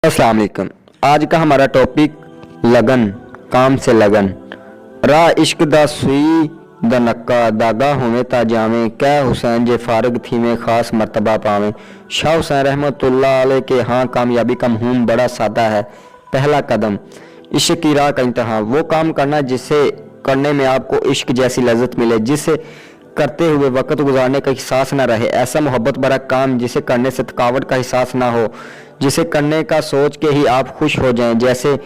अस्सलाम वालेकुम। आज का हमारा टॉपिक लगन, काम से लगन। राह इश्क दा सुई दा नक्का दागा होवे ता जावे, कै हुसैन जे फारग थी में खास मर्तबा पावे। शाह हुसैन रहमतुल्लाह अलैह के हाँ कामयाबी का मफहूम बड़ा सादा है। पहला कदम इश्क की राह का इंतहा, वो काम करना जिसे करने में आपको इश्क जैसी लज्जत मिले, जिसे करते हुए वक्त गुजारने का एहसास ना रहे। ऐसा मोहब्बत भरा काम जिसे करने से थकावट का एहसास ना हो, जिसे करने का सोच के ही आप खुश हो जाएं, जैसे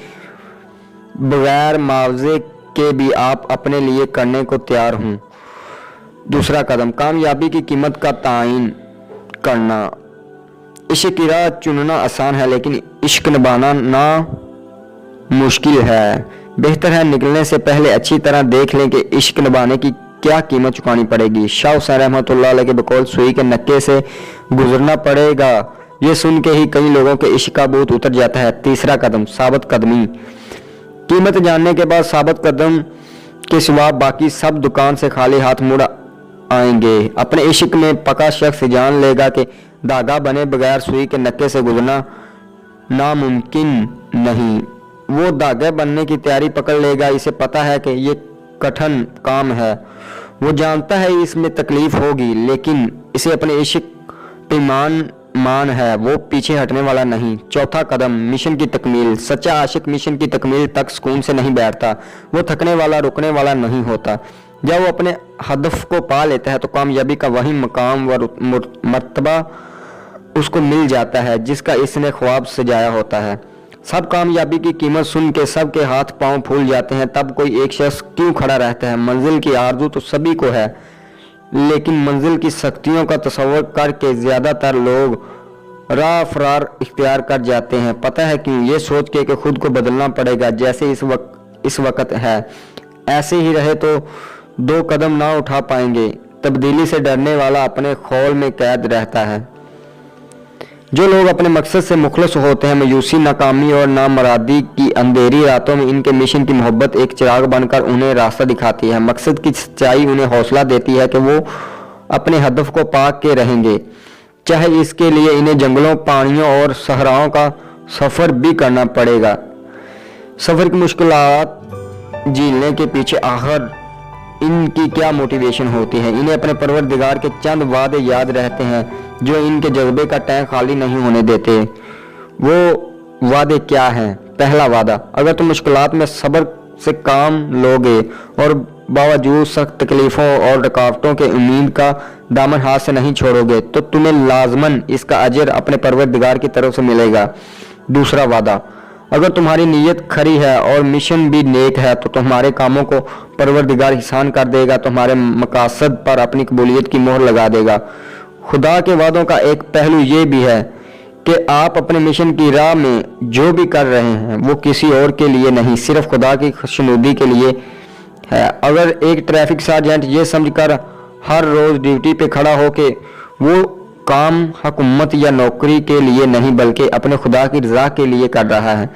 बगैर मुआवजे के भी आप अपने लिए करने को तैयार हों। दूसरा कदम कामयाबी की कीमत का तायन करना। इश्क की राह चुनना आसान है, लेकिन इश्क निभाना ना मुश्किल है। बेहतर है निकलने से पहले अच्छी तरह देख लें कि इश्क निभाने की क्या कीमत चुकानी पड़ेगी। शाह हुसैन रहमतुल्लाह अलैह के बकौल सुई के नक्के से गुजरना पड़ेगा। ये सुन के ही कई लोगों के इश्क का भूत उतर जाता है। तीसरा कदम साबित कदमी। कीमत जानने के बाद साबित कदम के सिवा बाकी सब दुकान से खाली हाथ मुड़ आएंगे। अपने इश्क में पका शख्स जान लेगा कि धागा बने बगैर सुई के नक्के से गुजरना नामुमकिन नहीं। वो धागे बनने की तैयारी पकड़ लेगा। इसे पता है कि ये कठिन काम है, वो जानता है इसमें तकलीफ होगी, लेकिन इसे अपने इश्क पे मान है, वो पीछे हटने वाला नहीं। चौथा कदम मिशन की तकमील। सच्चा आशिक मिशन की तकमील तक सुकून से नहीं बैठता, वो थकने वाला रुकने वाला नहीं होता। जब वो अपने हदफ को पा लेता है तो कामयाबी का वही मकाम व मर्तबा उसको मिल जाता है जिसका इसने ख्वाब सजाया होता है। सब कामयाबी की कीमत सुन के सबके हाथ पांव फूल जाते हैं। तब कोई एक शख्स क्यों खड़ा रहता है? मंजिल की आरज़ू तो सभी को है, लेकिन मंजिल की सख्तियों का तस्वर करके ज़्यादातर लोग राह फरार इख्तियार कर जाते हैं। पता है क्यों? ये सोच के कि खुद को बदलना पड़ेगा, जैसे इस वक्त है। ऐसे ही रहे तो दो कदम ना उठा पाएंगे। तब्दीली से डरने वाला अपने खौल में कैद रहता है। जो लोग अपने मकसद से मुखलस होते हैं, मायूसी, नाकामी और नामरादी की अंधेरी रातों में इनके मिशन की मोहब्बत एक चिराग बनकर उन्हें रास्ता दिखाती है। मकसद की सच्चाई उन्हें हौसला देती है कि वो अपने हदफ को पा के रहेंगे, चाहे इसके लिए इन्हें जंगलों, पहाड़ियों और सहराओं का सफ़र भी करना पड़ेगा। सफ़र की मुश्किलात झेलने के पीछे आखिर इनकी क्या मोटिवेशन होती है? इन्हें अपने परवरदिगार के चंद वादे याद रहते हैं जो इनके जज्बे का टैंक खाली नहीं होने देते। वो वादे क्या हैं? पहला वादा, अगर तुम मुश्किलात में सब्र से काम लोगे और बावजूद सख्त तकलीफों और रुकावटों के उम्मीद का दामन हाथ से नहीं छोड़ोगे तो तुम्हें लाजमन इसका अजर अपने परवरदिगार की तरफ से मिलेगा। दूसरा वादा, अगर तुम्हारी नीयत खरी है और मिशन भी नेक है तो तुम्हारे कामों को परवरदिगार एहसान कर देगा, तुम्हारे मकासद पर अपनी कबूलियत की मोहर लगा देगा। खुदा के वादों का एक पहलू ये भी है कि आप अपने मिशन की राह में जो भी कर रहे हैं वो किसी और के लिए नहीं, सिर्फ खुदा की खुशनुदी के लिए है। अगर एक ट्रैफिक सार्जेंट ये समझकर हर रोज ड्यूटी पे खड़ा हो के वो काम हुकूमत या नौकरी के लिए नहीं बल्कि अपने खुदा की रजा के लिए कर रहा है,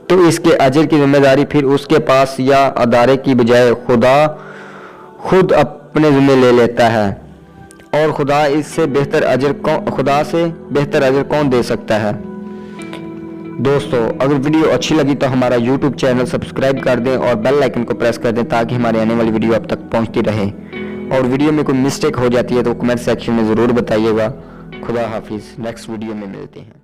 तो इसके अजर की जिम्मेदारी फिर उसके पास या अदारे की बजाय खुदा खुद अपने जिम्मे ले लेता है। और खुदा से बेहतर अजर कौन दे सकता है? दोस्तों, अगर वीडियो अच्छी लगी तो हमारा YouTube चैनल सब्सक्राइब कर दें और बेल आइकन को प्रेस कर दें ताकि हमारी आने वाली वीडियो आप तक पहुंचती रहे। और वीडियो में कोई मिस्टेक हो जाती है तो कमेंट सेक्शन में ज़रूर बताइएगा। खुदा हाफिज़, नेक्स्ट वीडियो में मिलते हैं।